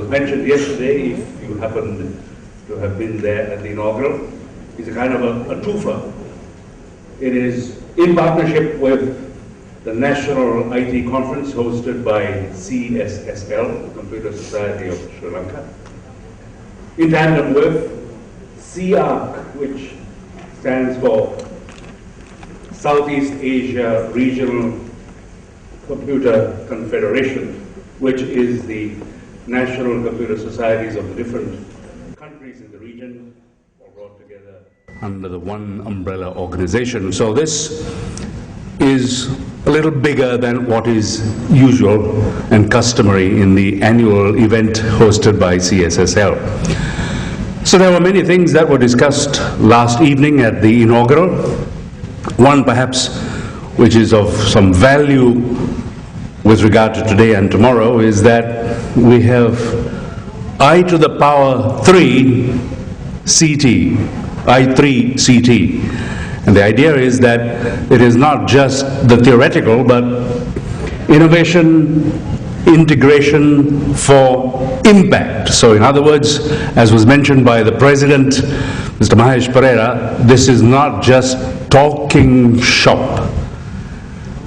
Mentioned yesterday, if you happened to have been there at the inaugural, is a kind of a twofer. It is in partnership with the National IT Conference hosted by CSSL, the Computer Society of Sri Lanka, in tandem with SEARCC, which stands for Southeast Asia Regional Computer Confederation, which is the national computer societies of the different countries in the region, all brought together under the one umbrella organization. So this is a little bigger than what is usual and customary in the annual event hosted by CSSL. So there were many things that were discussed last evening at the inaugural. One perhaps which is of some value with regard to today and tomorrow is that we have I to the power 3 CT, I3 CT. And the idea is that it is not just the theoretical, but innovation, integration for impact. So in other words, as was mentioned by the President, Mr. Mahesh Pereira, this is not just talking shop.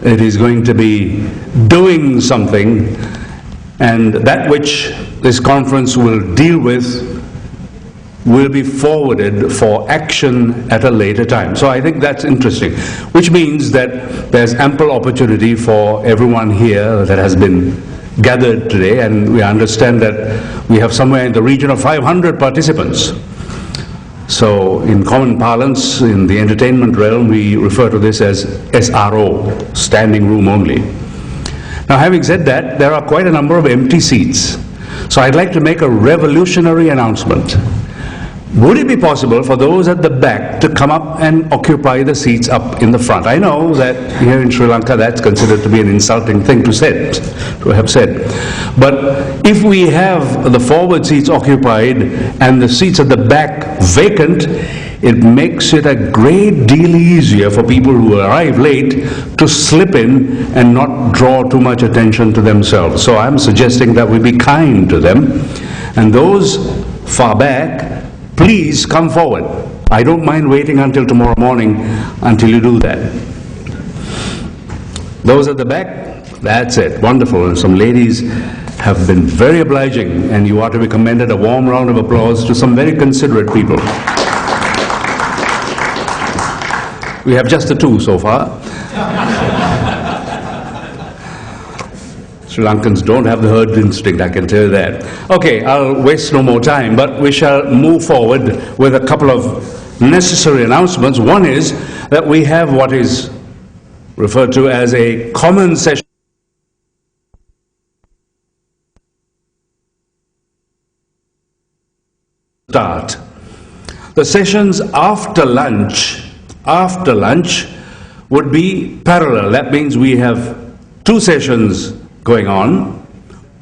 It is going to be doing something, and that which this conference will deal with will be forwarded for action at a later time. So I think that's interesting, which means that there's ample opportunity for everyone here that has been gathered today, and we understand that we have somewhere in the region of 500 participants. So in common parlance, in the entertainment realm, we refer to this as SRO, standing room only. Now, having said that, there are quite a number of empty seats. So I'd like to make a revolutionary announcement. Would it be possible for those at the back to come up and occupy the seats up in the front? I know that here in Sri Lanka that's considered to be an insulting thing to have said. But if we have the forward seats occupied and the seats at the back vacant, it makes it a great deal easier for people who arrive late to slip in and not draw too much attention to themselves. So I'm suggesting that we be kind to them, and those far back, please come forward. I don't mind waiting until tomorrow morning until you do that. Those at the back, that's it. Wonderful. And some ladies have been very obliging, and you are to be commended. A warm round of applause to some very considerate people. We have just the two so far. Sri Lankans don't have the herd instinct, I can tell you that. Okay, I'll waste no more time, but we shall move forward with a couple of necessary announcements. One is that we have what is referred to as a common session start. The sessions after lunch would be parallel. That means we have 2 sessions going on,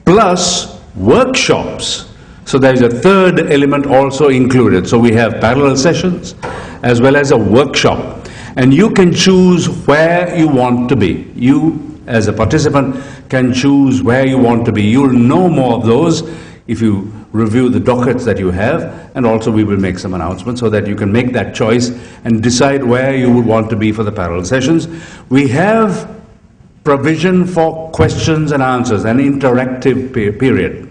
plus workshops. So there is a third element also included. So we have parallel sessions as well as a workshop. And you can choose where you want to be. You, as a participant, can choose where you want to be. You'll know more of those if you review the dockets that you have, and also we will make some announcements so that you can make that choice and decide where you would want to be for the parallel sessions. We have provision for questions and answers, an interactive period.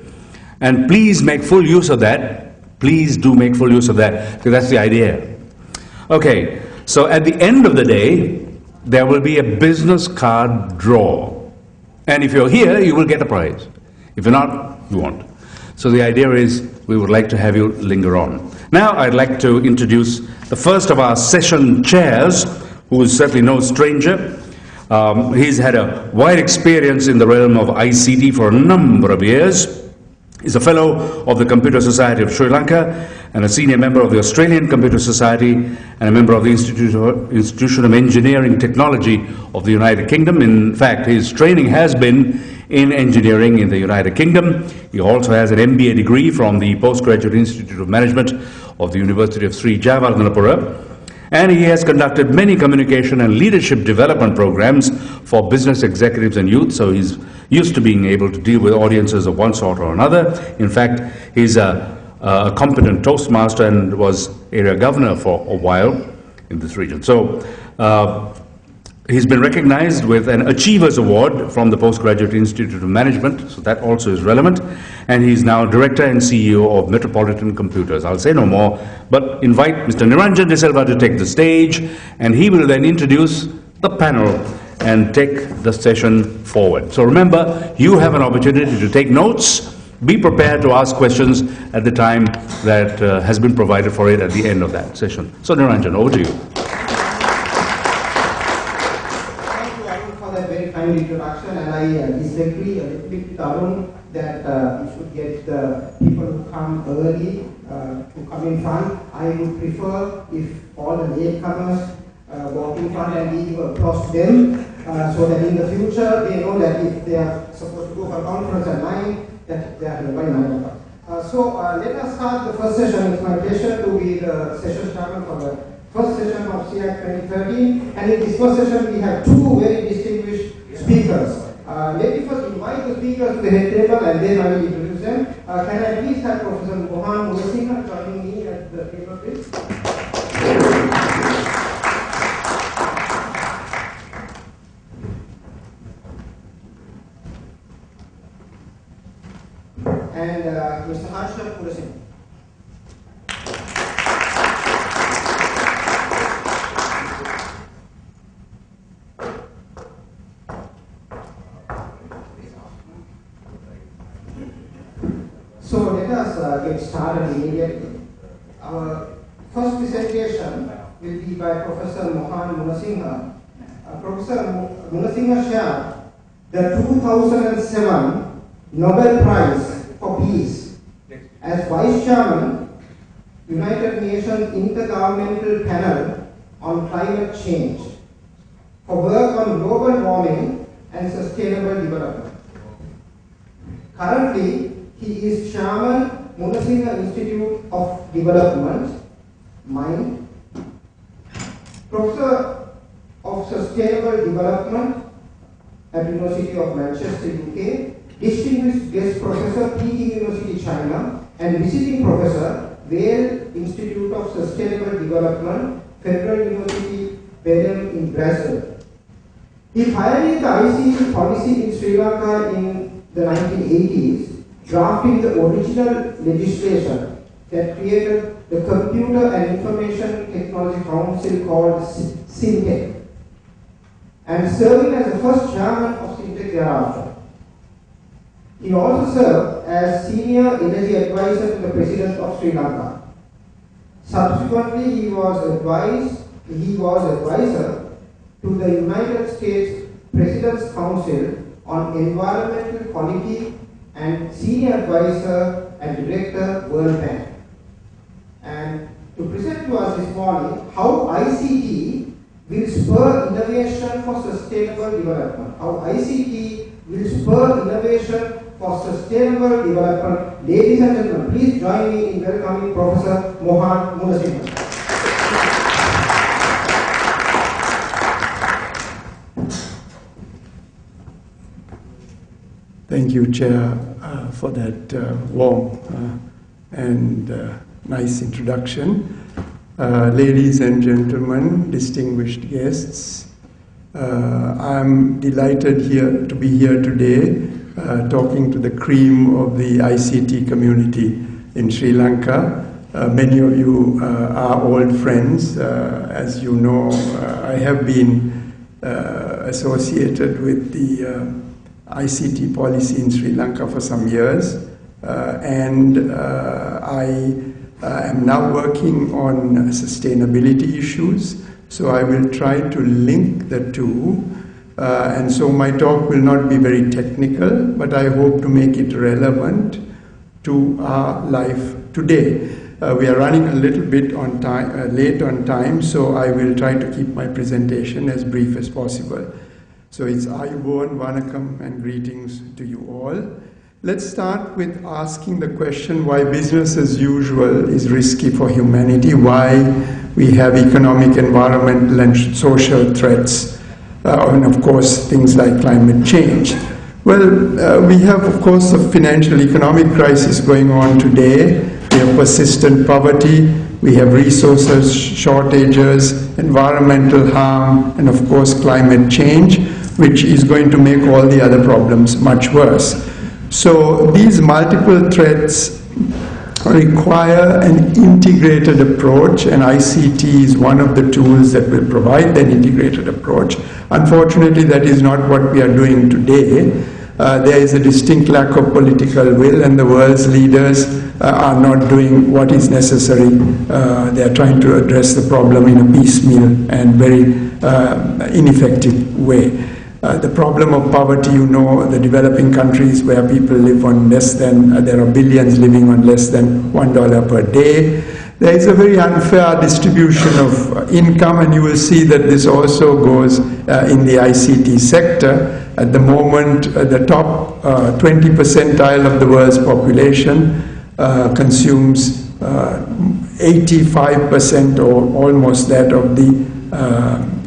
And please make full use of that. Please do make full use of that, because that's the idea. Okay, so at the end of the day, there will be a business card draw. And if you're here, you will get a prize. If you're not, you won't. So the idea is we would like to have you linger on. Now I'd like to introduce the first of our session chairs, who is certainly no stranger. He's had a wide experience in the realm of ICT for a number of years. He's a fellow of the Computer Society of Sri Lanka and a senior member of the Australian Computer Society and a member of the Institution of Engineering Technology of the United Kingdom. In fact, his training has been in engineering in the United Kingdom. He also has an MBA degree from the Postgraduate Institute of Management of the University of Sri Jawaharlal. And he has conducted many communication and leadership development programs for business executives and youth, so he's used to being able to deal with audiences of one sort or another. In fact, he's a competent Toastmaster and was area governor for a while in this region. So he's been recognized with an Achievers Award from the Postgraduate Institute of Management, so that also is relevant. And he's now Director and CEO of Metropolitan Computers. I'll say no more, but invite Mr. Niranjan De Silva to take the stage, and he will then introduce the panel and take the session forward. So remember, you have an opportunity to take notes. Be prepared to ask questions at the time that has been provided for it at the end of that session. So Niranjan, over to you. Introduction, and I disagree a little bit with Arun that we should get the people who come early to come in front. I would prefer if all the latecomers walk in front and we give applause to them so that in the future they know that if they are supposed to go for a conference at 9, that they are here by 9 o'clock. So let us start the first session. It's my pleasure to be the session chairman for the first session of SEARCC 2013, and in this first session we have two very distinguished speakers. Let me first invite the speakers to the head table and then I will introduce them. Can I please have Professor Mohan Munasinghe joining me at the table, please? And Mr. Harsha Munasinghe. So let us get started immediately. Our first presentation will be by Professor Mohan Munasinghe. Professor Munasinghe shared the 2007 Nobel Prize for Peace as Vice Chairman, United Nations Intergovernmental Panel on Climate Change for work on global warming and sustainable development. Currently, he is Chairman, Munasinghe Institute of Development, MIND, Professor of Sustainable Development at University of Manchester, UK, Distinguished Guest Professor, Peking University, China, and Visiting Professor, Vail Institute of Sustainable Development, Federal University, Belém in Brazil. He pioneered the ICT policy in Sri Lanka in the 1980s, drafting the original legislation that created the Computer and Information Technology Council called SEARCC, and serving as the first chairman of SEARCC thereafter. He also served as senior energy advisor to the President of Sri Lanka. Subsequently, he was advisor to the United States President's Council on Environmental Quality and senior advisor and director, World Bank. And to present to us this morning how ICT will spur innovation for sustainable development. How ICT will spur innovation for sustainable development. Ladies and gentlemen, please join me in welcoming Professor Mohan Munasinghe. Thank you, Chair, for that warm and nice introduction. Ladies and gentlemen, distinguished guests, I'm delighted to be here today, talking to the cream of the ICT community in Sri Lanka. Many of you are old friends. As you know, I have been associated with the ICT policy in Sri Lanka for some years, and I am now working on sustainability issues, so I will try to link the two, and so my talk will not be very technical, but I hope to make it relevant to our life today. We are running a little bit on time, late on time, so I will try to keep my presentation as brief as possible. So it's Ayubowan, Vanakkam, and greetings to you all. Let's start with asking the question why business as usual is risky for humanity, why we have economic, environmental, and social threats, and of course things like climate change. Well, we have of course a financial economic crisis going on today. We have persistent poverty, we have resources shortages, environmental harm, and of course climate change, which is going to make all the other problems much worse. So these multiple threats require an integrated approach, and ICT is one of the tools that will provide that integrated approach. Unfortunately, that is not what we are doing today. There is a distinct lack of political will, and the world's leaders are not doing what is necessary. They are trying to address the problem in a piecemeal and very ineffective way. The problem of poverty, you know, the developing countries where people live on less than, there are billions living on less than $1 per day. There is a very unfair distribution of income, and you will see that this also goes in the ICT sector. At the moment, the top 20 percentile of the world's population consumes 85% or almost that of the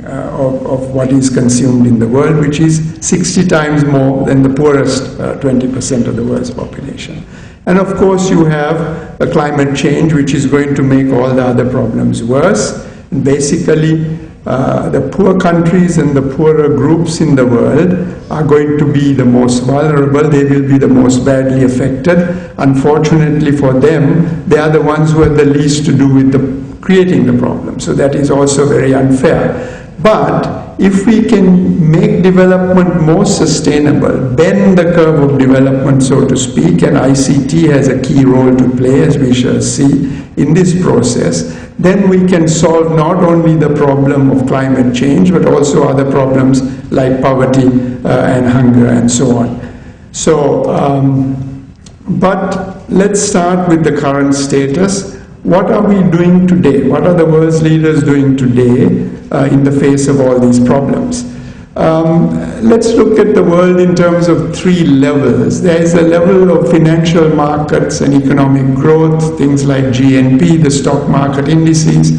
of what is consumed in the world, which is 60 times more than the poorest 20% of the world's population. And of course you have a climate change which is going to make all the other problems worse. And basically the poor countries and the poorer groups in the world are going to be the most vulnerable. They will be the most badly affected. Unfortunately for them, they are the ones who have the least to do with creating the problem. So that is also very unfair. But if we can make development more sustainable, bend the curve of development, so to speak, and ICT has a key role to play, as we shall see in this process, then we can solve not only the problem of climate change, but also other problems like poverty and hunger and so on. So, but let's start with the current status. What are we doing today? What are the world's leaders doing today in the face of all these problems? Let's look at the world in terms of three levels. There is a level of financial markets and economic growth, things like GNP, the stock market indices,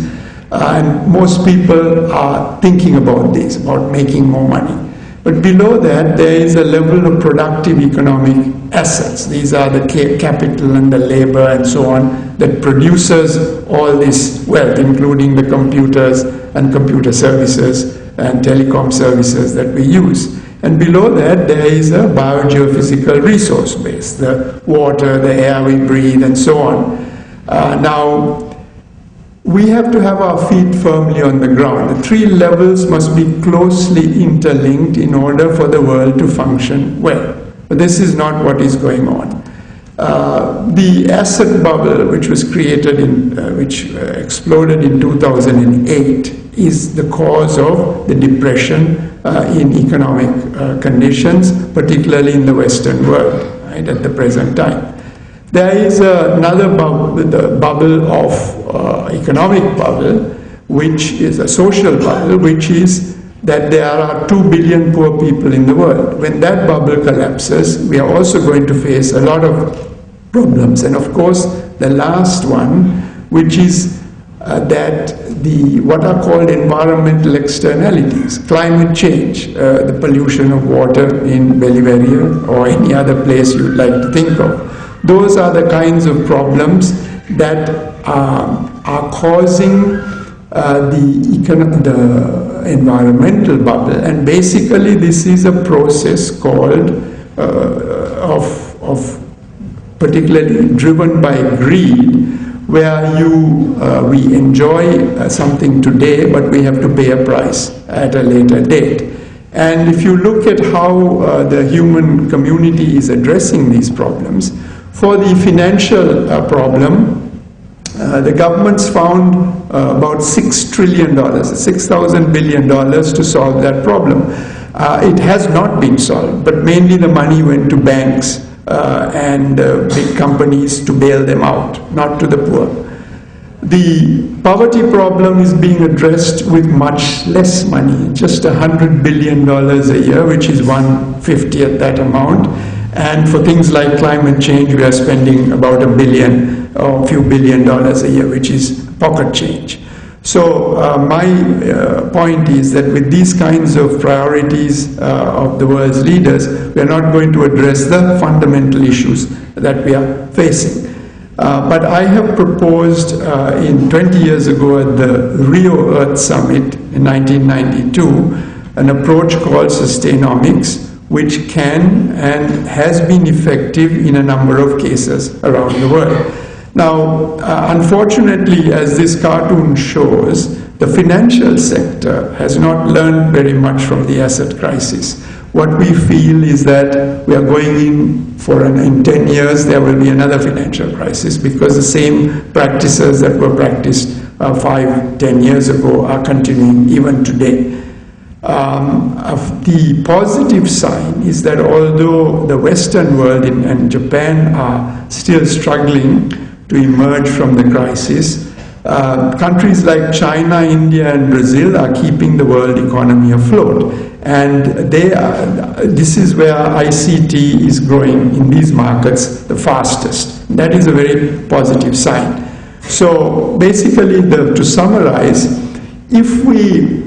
and most people are thinking about these, about making more money. But below that, there is a level of productive economic assets. These are the capital and the labor and so on that produces all this wealth, including the computers and computer services and telecom services that we use. And below that, there is a biogeophysical resource base, the water, the air we breathe, and so on. Now, we have to have our feet firmly on the ground. The three levels must be closely interlinked in order for the world to function well. But this is not what is going on. The asset bubble, which was created which exploded in 2008, is the cause of the depression in economic conditions, particularly in the Western world, right, at the present time. There is another bubble, the bubble of economic bubble, which is a social bubble, which is that there are 2 billion poor people in the world. When that bubble collapses, we are also going to face a lot of problems. And of course, the last one, which is that what are called environmental externalities, climate change, the pollution of water in Belivaria or any other place you'd like to think of. Those are the kinds of problems that are causing the environmental bubble. And basically this is a process called of particularly driven by greed, where we enjoy something today, but we have to pay a price at a later date. And if you look at how the human community is addressing these problems, for the financial problem, the government's found about $6 trillion, $6,000 billion to solve that problem. It has not been solved, but mainly the money went to banks and big companies to bail them out, not to the poor. The poverty problem is being addressed with much less money, just $100 billion a year, which is 1/50th that amount. And for things like climate change, we are spending about $1 billion or a few $1 billion a year, which is pocket change. So my point is that with these kinds of priorities of the world's leaders, we are not going to address the fundamental issues that we are facing. But I have proposed 20 years ago at the Rio Earth Summit in 1992, an approach called Sustainomics, which can and has been effective in a number of cases around the world. Now, unfortunately, as this cartoon shows, the financial sector has not learned very much from the asset crisis. What we feel is that we are going in 10 years, there will be another financial crisis, because the same practices that were practiced 5-10 years ago are continuing even today. The positive sign is that although the Western world and Japan are still struggling to emerge from the crisis, countries like China, India and Brazil are keeping the world economy afloat. And this is where ICT is growing in these markets the fastest. That is a very positive sign. So basically, to summarize, if we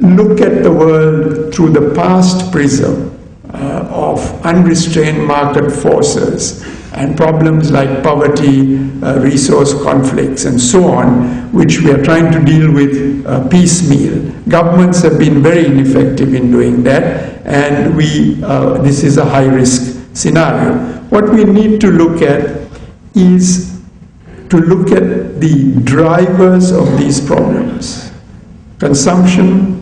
look at the world through the past prism of unrestrained market forces and problems like poverty, resource conflicts, and so on, which we are trying to deal with piecemeal. Governments have been very ineffective in doing that, and this is a high-risk scenario. What we need to look at is to look at the drivers of these problems: consumption,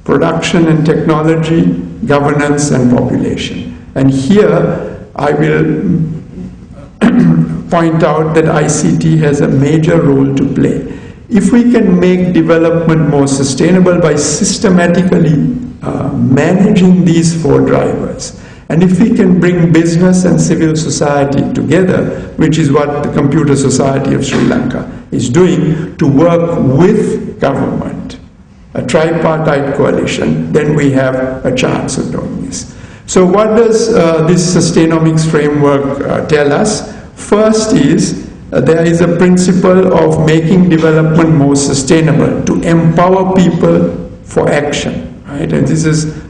production and technology, governance and population. And here I will point out that ICT has a major role to play. If we can make development more sustainable by systematically managing these 4 drivers, and if we can bring business and civil society together, which is what the Computer Society of Sri Lanka is doing, to work with government, a tripartite coalition, then we have a chance of doing this. So what does this Sustainomics framework tell us? First is, there is a principle of making development more sustainable, to empower people for action, right? And this is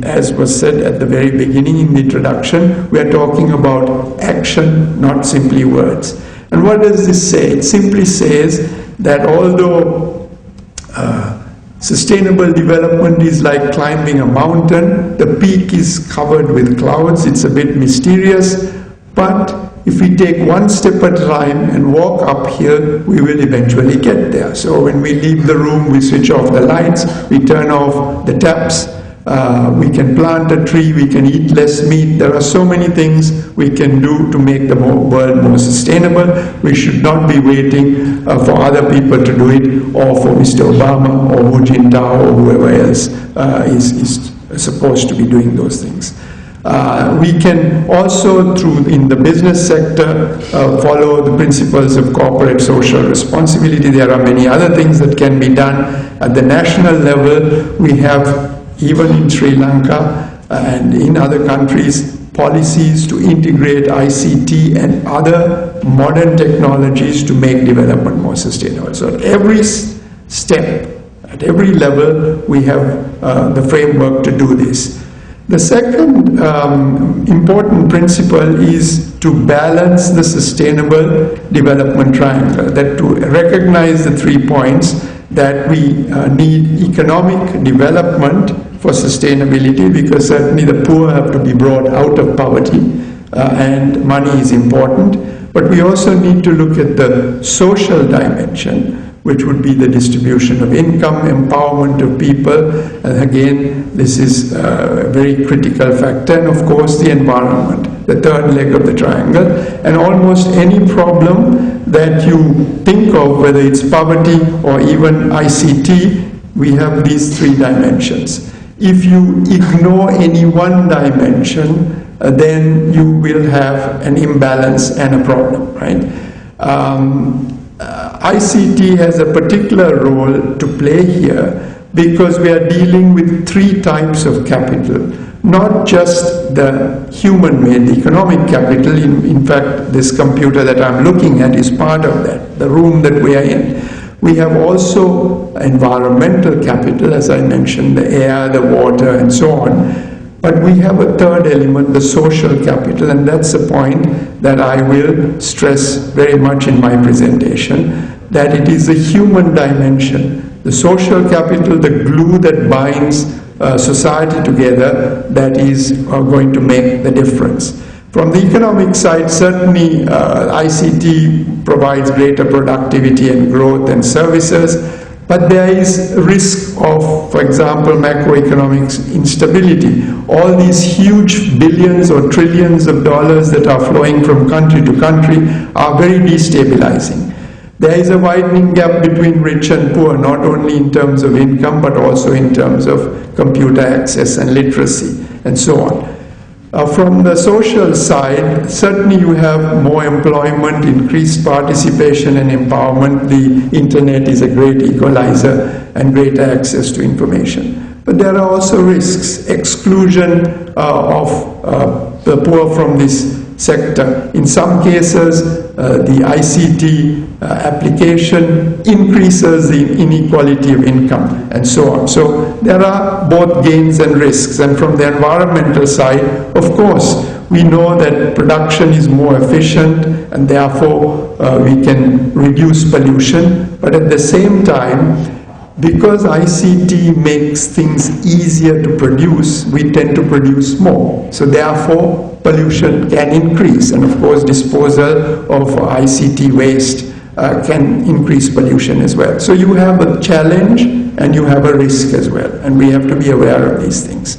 as was said at the very beginning in the introduction, we are talking about action, not simply words. And what does this say? It simply says that although sustainable development is like climbing a mountain, the peak is covered with clouds, it's a bit mysterious, but if we take one step at a time and walk uphill, we will eventually get there. So when we leave the room, we switch off the lights, we turn off the taps, we can plant a tree, we can eat less meat. There are so many things we can do to make the world more sustainable. We should not be waiting for other people to do it, or for Mr. Obama or Hu Jintao or whoever else is supposed to be doing those things. We can also, in the business sector, follow the principles of corporate social responsibility. There are many other things that can be done. At the national level, we have, even in Sri Lanka and in other countries, policies to integrate ICT and other modern technologies to make development more sustainable. So at every step, at every level, we have the framework to do this. The second important principle is to balance the sustainable development triangle, that to recognize the 3 points, that we need economic development for sustainability, because certainly the poor have to be brought out of poverty, and money is important. But we also need to look at the social dimension, which would be the distribution of income, empowerment of people, and again, this is a very critical factor, and of course the environment, the third leg of the triangle. And almost any problem that you think of, whether it's poverty or even ICT, we have these three dimensions. If you ignore any one dimension, then you will have an imbalance and a problem, right? ICT has a particular role to play here because we are dealing with three types of capital, not just the human made, the economic capital. In fact, this computer that I'm looking at is part of that, the room that we are in. We have also environmental capital, as I mentioned, the air, the water, and so on. But we have a third element, the social capital, and that's a point that I will stress very much in my presentation, that it is the human dimension, the social capital, the glue that binds society together, that is going to make the difference. From the economic side, certainly ICT provides greater productivity and growth and services, but there is risk of, for example, macroeconomic instability. All these huge billions or trillions of dollars that are flowing from country to country are very destabilizing. There is a widening gap between rich and poor, not only in terms of income, but also in terms of computer access and literacy, and so on. From the social side, certainly you have more employment, increased participation and empowerment. The internet is a great equalizer and greater access to information. But there are also risks, exclusion of the poor from this sector. In some cases, the ICT application increases the inequality of income, and so on. So there are both gains and risks. And from the environmental side, of course, we know that production is more efficient, and therefore we can reduce pollution. But at the same time, because ICT makes things easier to produce, we tend to produce more. So therefore, pollution can increase. And of course, disposal of ICT waste can increase pollution as well. So you have a challenge and you have a risk as well. And we have to be aware of these things.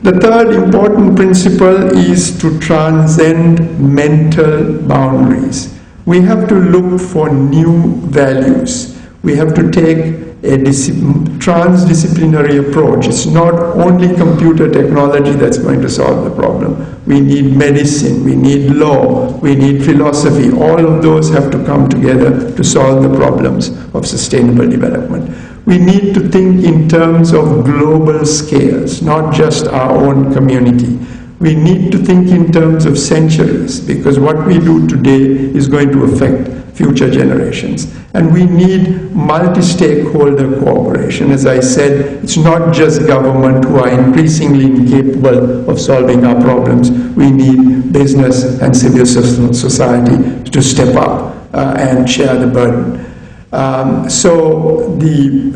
The third important principle is to transcend mental boundaries. We have to look for new values. We have to take a transdisciplinary approach. It's not only computer technology that's going to solve the problem. We need medicine, we need law, we need philosophy. All of those have to come together to solve the problems of sustainable development. We need to think in terms of global scales, not just our own community. We need to think in terms of centuries, because what we do today is going to affect future generations. And we need multi-stakeholder cooperation. As I said, it's not just government who are increasingly incapable of solving our problems. We need business and civil society to step up and share the burden.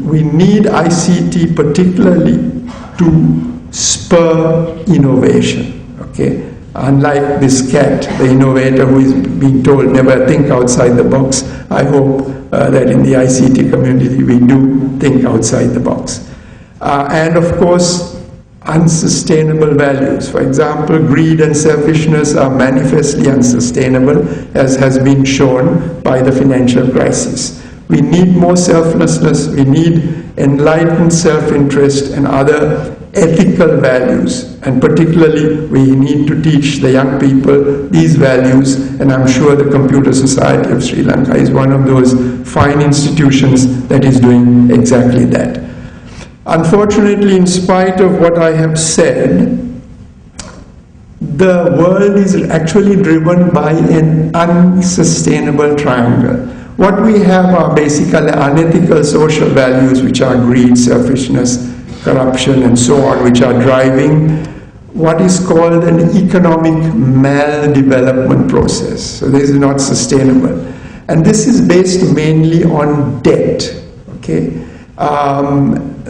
We need ICT particularly to spur innovation. Okay? Unlike this cat, the innovator who is being told never think outside the box, I hope that in the ICT community we do think outside the box. And of course, unsustainable values. For example, greed and selfishness are manifestly unsustainable, as has been shown by the financial crisis. We need more selflessness, we need enlightened self-interest and other ethical values, and particularly we need to teach the young people these values, and I'm sure the Computer Society of Sri Lanka is one of those fine institutions that is doing exactly that. Unfortunately, in spite of what I have said, the world is actually driven by an unsustainable triangle. What we have are basically unethical social values, which are greed, selfishness, corruption, and so on, which are driving what is called an economic maldevelopment process. So this is not sustainable. And this is based mainly on debt. Okay.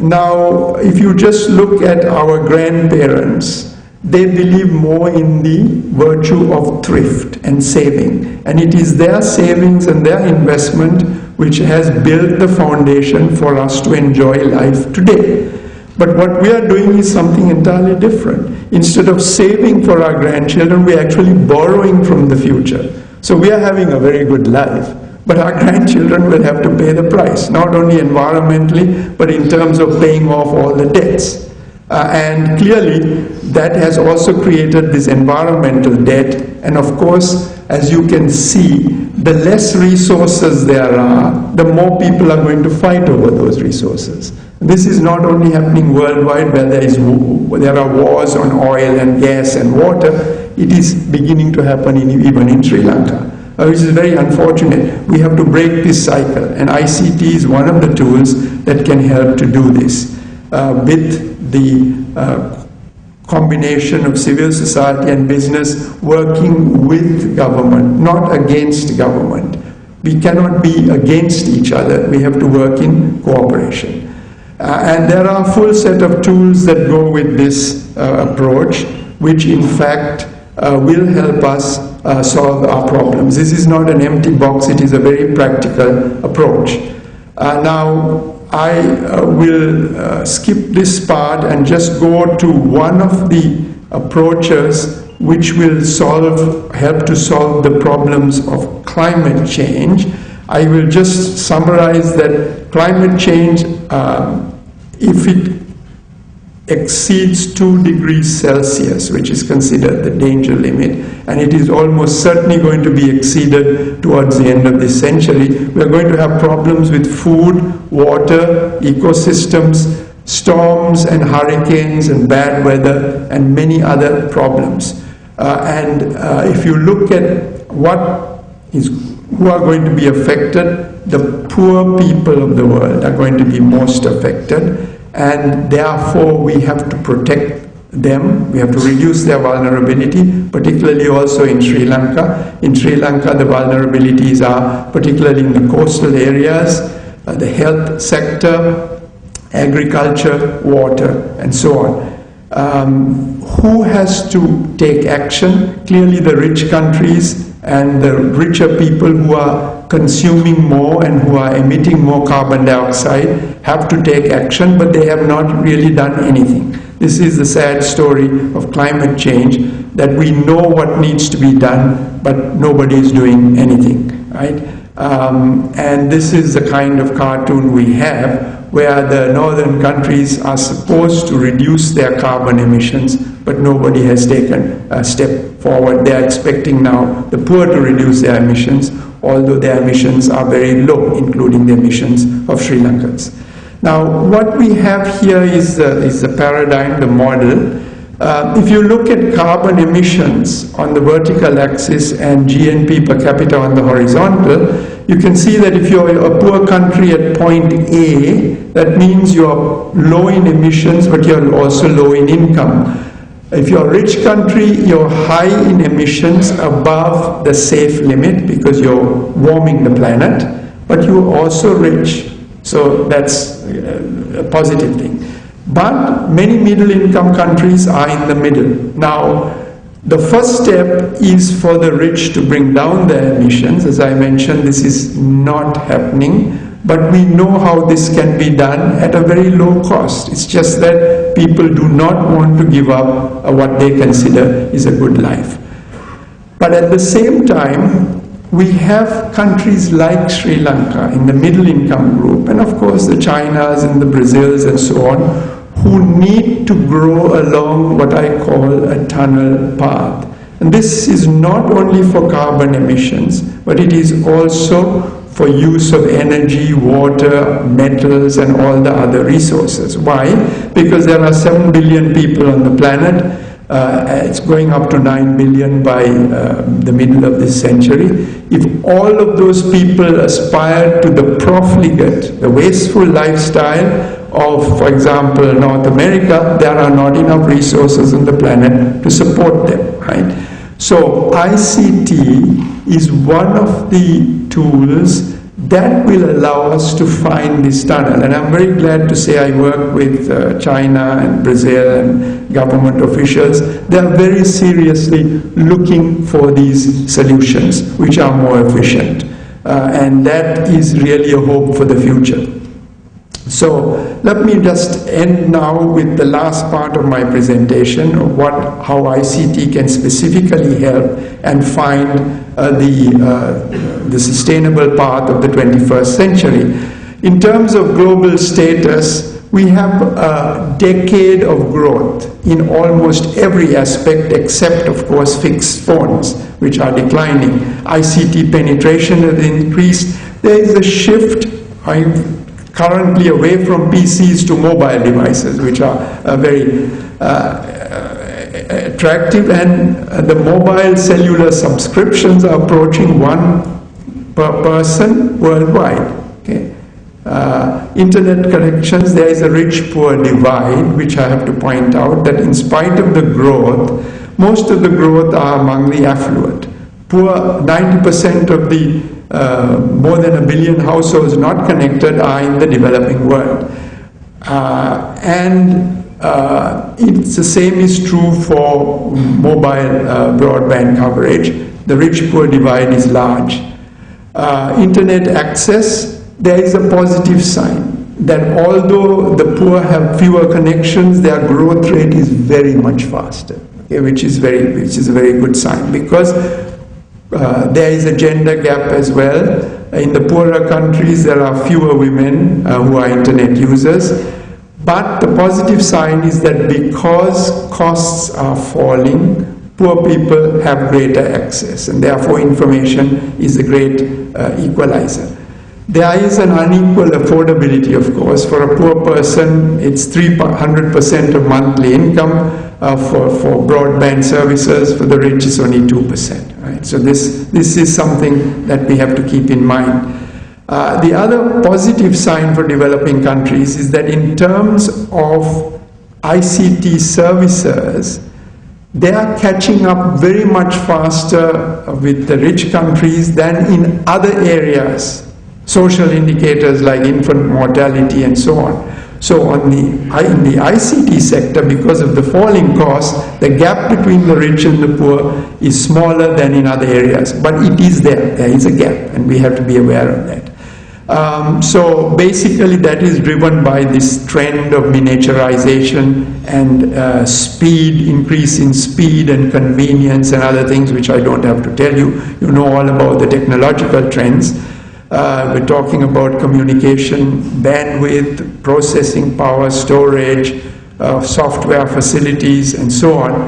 Now, if you just look at our grandparents, they believe more in the virtue of thrift and saving. And it is their savings and their investment which has built the foundation for us to enjoy life today. But what we are doing is something entirely different. Instead of saving for our grandchildren, we are actually borrowing from the future. So we are having a very good life, but our grandchildren will have to pay the price, not only environmentally, but in terms of paying off all the debts. And clearly, that has also created this environmental debt. And of course, as you can see, the less resources there are, the more people are going to fight over those resources. This is not only happening worldwide where there are wars on oil and gas and water, it is beginning to happen even in Sri Lanka, which is very unfortunate. We have to break this cycle, and ICT is one of the tools that can help to do this. With the combination of civil society and business working with government, not against government. We cannot be against each other, we have to work in cooperation. And there are a full set of tools that go with this approach, which in fact will help us solve our problems. This is not an empty box, it is a very practical approach. Now, I will skip this part and just go to one of the approaches which will help to solve the problems of climate change. I will just summarize that climate change, if it exceeds 2 degrees Celsius, which is considered the danger limit, and it is almost certainly going to be exceeded towards the end of this century, we are going to have problems with food, water, ecosystems, storms and hurricanes and bad weather and many other problems. If you look at who are going to be affected, the poor people of the world are going to be most affected. And therefore we have to protect them, we have to reduce their vulnerability, particularly also in Sri Lanka. In Sri Lanka the vulnerabilities are particularly in the coastal areas, the health sector, agriculture, water, and so on. Who has to take action? Clearly the rich countries and the richer people who are consuming more and who are emitting more carbon dioxide have to take action, but they have not really done anything. This is the sad story of climate change, that we know what needs to be done, but nobody is doing anything, right? And this is the kind of cartoon we have, where the northern countries are supposed to reduce their carbon emissions, but nobody has taken a step forward. They are expecting now the poor to reduce their emissions, although their emissions are very low, including the emissions of Sri Lankans. Now, what we have here is the paradigm, the model. If you look at carbon emissions on the vertical axis and GNP per capita on the horizontal, you can see that if you're a poor country at point A, that means you're low in emissions, but you're also low in income. If you're a rich country, you're high in emissions above the safe limit because you're warming the planet, but you're also rich. So that's a positive thing. But many middle-income countries are in the middle. Now, the first step is for the rich to bring down their emissions. As I mentioned, this is not happening, but we know how this can be done at a very low cost. It's just that people do not want to give up what they consider is a good life. But at the same time, we have countries like Sri Lanka in the middle income group, and of course the Chinas and the Brazils and so on, who need to grow along what I call a tunnel path. And this is not only for carbon emissions, but it is also for use of energy, water, metals, and all the other resources. Why? Because there are 7 billion people on the planet. It's going up to 9 billion by the middle of this century. If all of those people aspire to the profligate, the wasteful lifestyle of, for example, North America, there are not enough resources on the planet to support them, right? So ICT is one of the tools that will allow us to find this tunnel. And I'm very glad to say I work with China and Brazil and government officials. They are very seriously looking for these solutions which are more efficient. And that is really a hope for the future. So let me just end now with the last part of my presentation of how ICT can specifically help and find the sustainable path of the 21st century. In terms of global status, we have a decade of growth in almost every aspect except, of course, fixed phones, which are declining. ICT penetration has increased. There is a shift currently away from PCs to mobile devices, which are very attractive, and the mobile cellular subscriptions are approaching 1 per person worldwide. Okay. Internet connections, there is a rich-poor divide, which I have to point out that in spite of the growth, most of the growth are among the affluent. Poor, 90% of the more than 1 billion households not connected are in the developing world. It's the same is true for mobile broadband coverage. The rich-poor divide is large. Internet access, there is a positive sign that although the poor have fewer connections, their growth rate is very much faster, okay, which is a very good sign, because there is a gender gap as well. In the poorer countries, there are fewer women who are internet users. But the positive sign is that because costs are falling, poor people have greater access, and therefore information is a great equalizer. There is an unequal affordability, of course. For a poor person, it's 300% of monthly income. For broadband services, for the rich, it's only 2%. Right? So this is something that we have to keep in mind. The other positive sign for developing countries is that in terms of ICT services, they are catching up very much faster with the rich countries than in other areas. Social indicators like infant mortality and so on. So in the ICT sector, because of the falling costs, the gap between the rich and the poor is smaller than in other areas. But it is there. There is a gap, and we have to be aware of that. So basically that is driven by this trend of miniaturization and speed, increase in speed and convenience and other things which I don't have to tell you. You know all about the technological trends. We're talking about communication, bandwidth, processing power, storage, software facilities, and so on.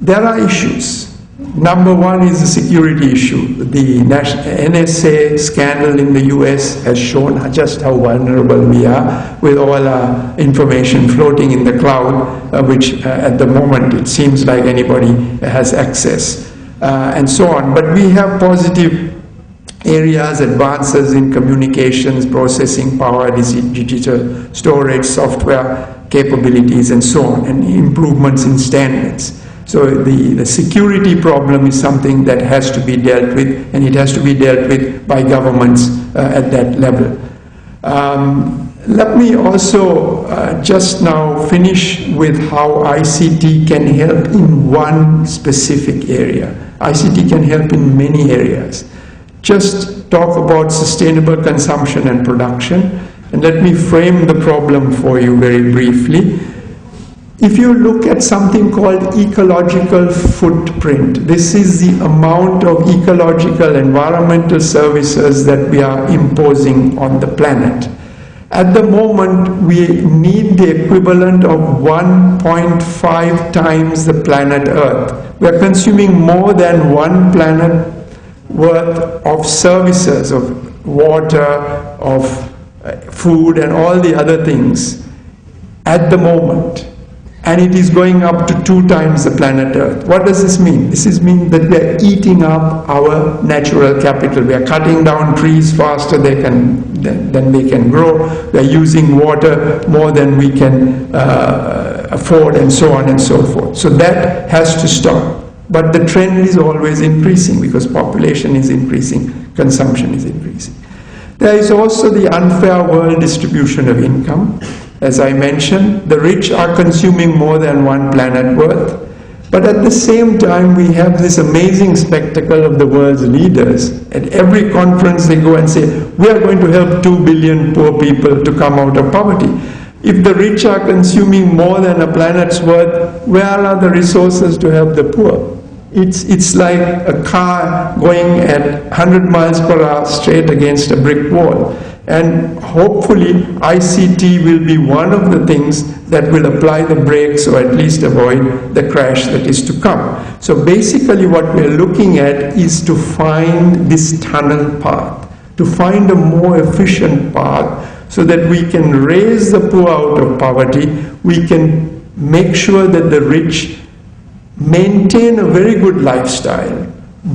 There are issues. Number one is the security issue. The NSA scandal in the US has shown just how vulnerable we are with all our information floating in the cloud, which at the moment it seems like anybody has access, and so on. But we have positive areas, advances in communications, processing power, digital storage, software capabilities, and so on, and improvements in standards. So the security problem is something that has to be dealt with, and it has to be dealt with by governments at that level. Let me also just now finish with how ICT can help in one specific area. ICT can help in many areas. Just talk about sustainable consumption and production, and let me frame the problem for you very briefly. If you look at something called ecological footprint, this is the amount of ecological environmental services that we are imposing on the planet. At the moment, we need the equivalent of 1.5 times the planet Earth. We are consuming more than one planet worth of services, of water, of food, and all the other things at the moment. And it is going up to 2 times the planet Earth. What does this mean? This means that we are eating up our natural capital. We are cutting down trees faster than they can grow. We are using water more than we can afford, and so on and so forth. So that has to stop. But the trend is always increasing because population is increasing, consumption is increasing. There is also the unfair world distribution of income. As I mentioned, the rich are consuming more than one planet worth. But at the same time, we have this amazing spectacle of the world's leaders. At every conference, they go and say, we are going to help 2 billion poor people to come out of poverty. If the rich are consuming more than a planet's worth, where are the resources to help the poor? It's like a car going at 100 miles per hour straight against a brick wall. And hopefully ICT will be one of the things that will apply the brakes or at least avoid the crash that is to come. So basically what we're looking at is to find this tunnel path, to find a more efficient path so that we can raise the poor out of poverty, we can make sure that the rich maintain a very good lifestyle,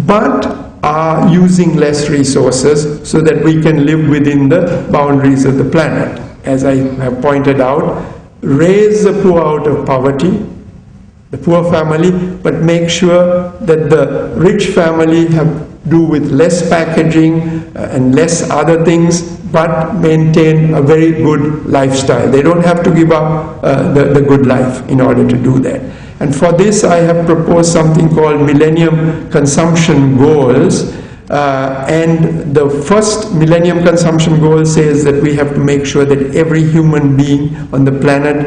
but are using less resources so that we can live within the boundaries of the planet. As I have pointed out, raise the poor out of poverty, the poor family, but make sure that the rich family have do with less packaging and less other things, but maintain a very good lifestyle. They don't have to give up the good life in order to do that. And for this, I have proposed something called Millennium Consumption Goals. And the first Millennium Consumption Goal says that we have to make sure that every human being on the planet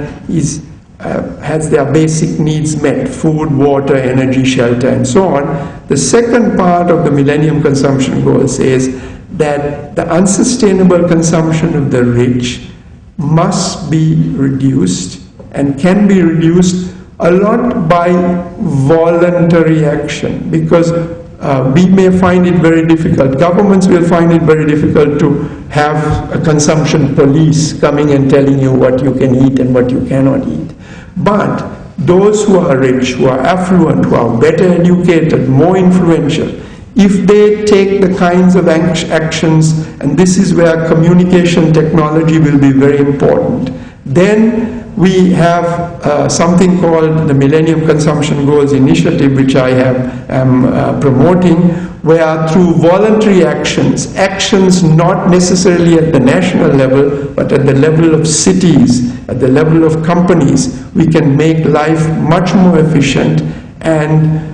has their basic needs met: food, water, energy, shelter, and so on. The second part of the Millennium Consumption Goal says that the unsustainable consumption of the rich must be reduced and can be reduced a lot by voluntary action, because we may find it very difficult. Governments will find it very difficult to have a consumption police coming and telling you what you can eat and what you cannot eat. But those who are rich, who are affluent, who are better educated, more influential, if they take the kinds of actions, and this is where communication technology will be very important, then we have something called the Millennium Consumption Goals Initiative, which I am promoting, where through voluntary actions, actions not necessarily at the national level, but at the level of cities, at the level of companies, we can make life much more efficient. And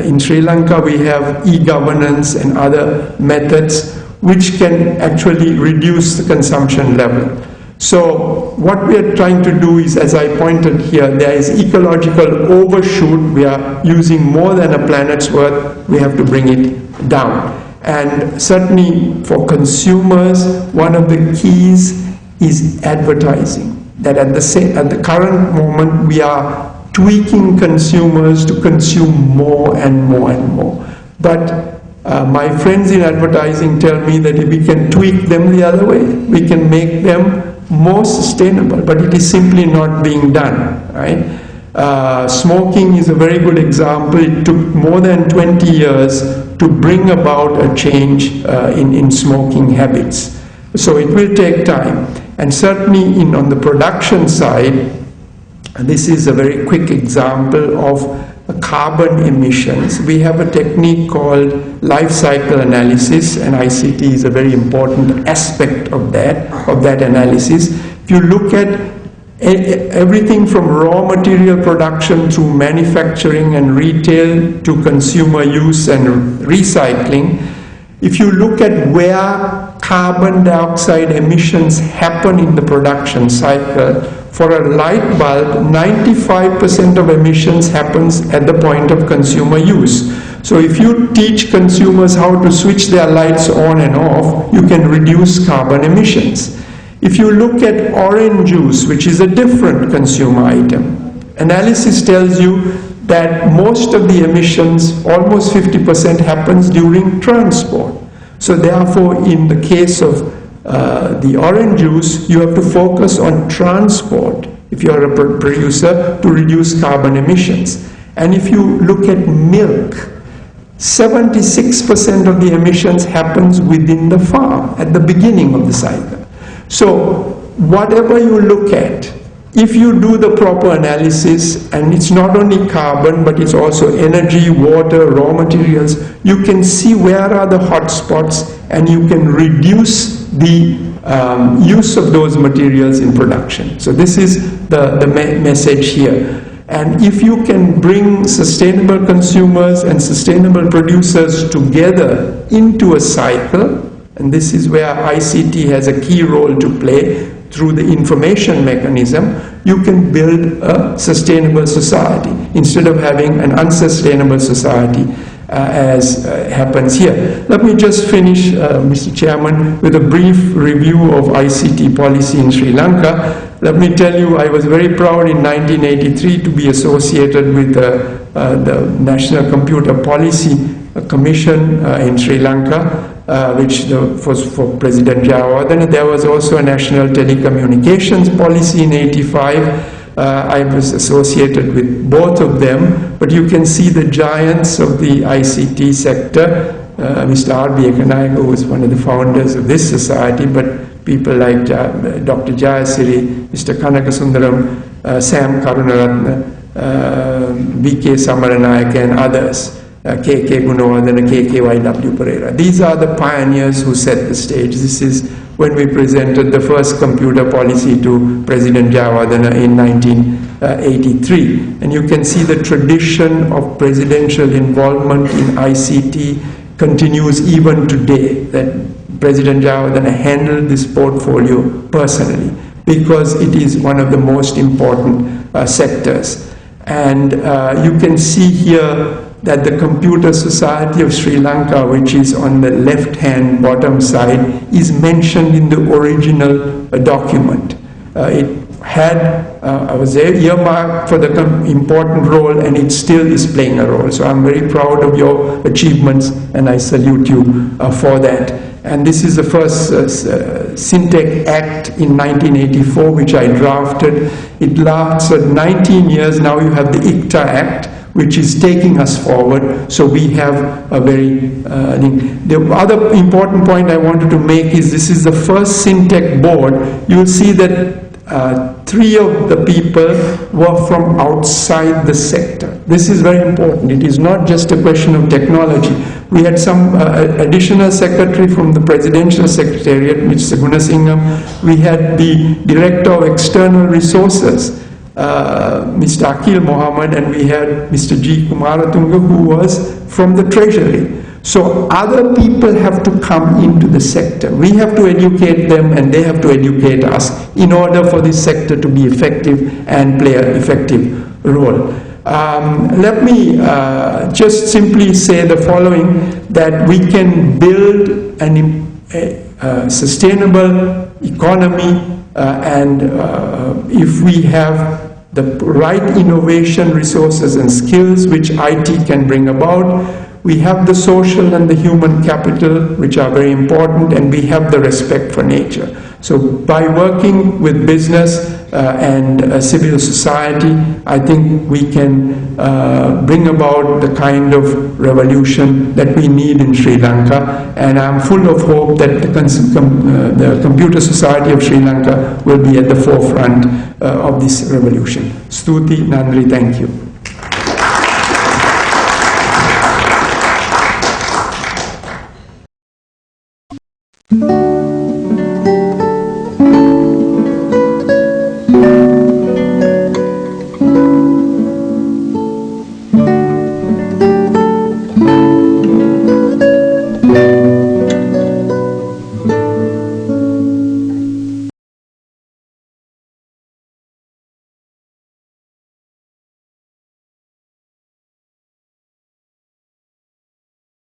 in Sri Lanka, we have e-governance and other methods which can actually reduce the consumption level. So what we are trying to do is, as I pointed here, there is ecological overshoot. We are using more than a planet's worth. We have to bring it down. And certainly for consumers, one of the keys is advertising. That at the current moment, we are tweaking consumers to consume more and more and more. But my friends in advertising tell me that if we can tweak them the other way, we can make them more sustainable, but it is simply not being done, right? Smoking is a very good example. It took more than 20 years to bring about a change in smoking habits. So it will take time. And certainly on the production side, this is a very quick example of carbon emissions. We have a technique called life cycle analysis, and ICT is a very important aspect of that analysis. If you look at everything from raw material production through manufacturing and retail to consumer use and recycling, if you look at where carbon dioxide emissions happen in the production cycle, for a light bulb, 95% of emissions happens at the point of consumer use. So if you teach consumers how to switch their lights on and off, you can reduce carbon emissions. If you look at orange juice, which is a different consumer item, analysis tells you that most of the emissions, almost 50%, happens during transport. So therefore, in the case of the orange juice, you have to focus on transport, if you are a producer, to reduce carbon emissions. And if you look at milk, 76% of the emissions happens within the farm, at the beginning of the cycle. So whatever you look at, if you do the proper analysis, and it's not only carbon, but it's also energy, water, raw materials, you can see where are the hot spots, and you can reduce the use of those materials in production. So this is the message here. And if you can bring sustainable consumers and sustainable producers together into a cycle, and this is where ICT has a key role to play through the information mechanism, you can build a sustainable society instead of having an unsustainable society as happens here. Let me just finish, Mr. Chairman, with a brief review of ICT policy in Sri Lanka. Let me tell you, I was very proud in 1983 to be associated with the National Computer Policy Commission in Sri Lanka, which was for President Jayawardena. There was also a National Telecommunications Policy in 85. I was associated with both of them, but you can see the giants of the ICT sector. Mr. R.B. Ekanayake, who was one of the founders of this society, but people like Dr. Jayasiri, Mr. Kanakasundaram, Sam Karunaratne, B.K. Samaranayake, and others, K.K. Gunawardena, K.K.Y.W. Pereira. These are the pioneers who set the stage. This is when we presented the first computer policy to President Jayawardena in 1983. And you can see the tradition of presidential involvement in ICT continues even today, that President Jayawardena handled this portfolio personally because it is one of the most important sectors. And you can see here that the Computer Society of Sri Lanka, which is on the left-hand bottom side, is mentioned in the original document. It had, was earmarked for the important role, and it still is playing a role. So I'm very proud of your achievements, and I salute you for that. And this is the first SINTEC Act in 1984, which I drafted. It lasted 19 years. Now you have the ICTA Act, which is taking us forward. So we have a very the other important point I wanted to make is this is the first SINTEC board. You'll see that 3 of the people were from outside the sector. This is very important. It is not just a question of technology. We had some additional secretary from the Presidential Secretariat, Mr. Munasinghe. We had the Director of External Resources, Mr. Akil Mohammed, and we had Mr. G. Kumaratunga, who was from the Treasury. So other people have to come into the sector. We have to educate them, and they have to educate us in order for this sector to be effective and play an effective role. Let me just simply say the following, that we can build a sustainable economy and if we have the right innovation, resources and skills which IT can bring about. We have the social and the human capital, which are very important, and we have the respect for nature. So by working with business and civil society, I think we can bring about the kind of revolution that we need in Sri Lanka, and I'm full of hope that the Computer Society of Sri Lanka will be at the forefront of this revolution. Stuti, Nandri, thank you. Thank you.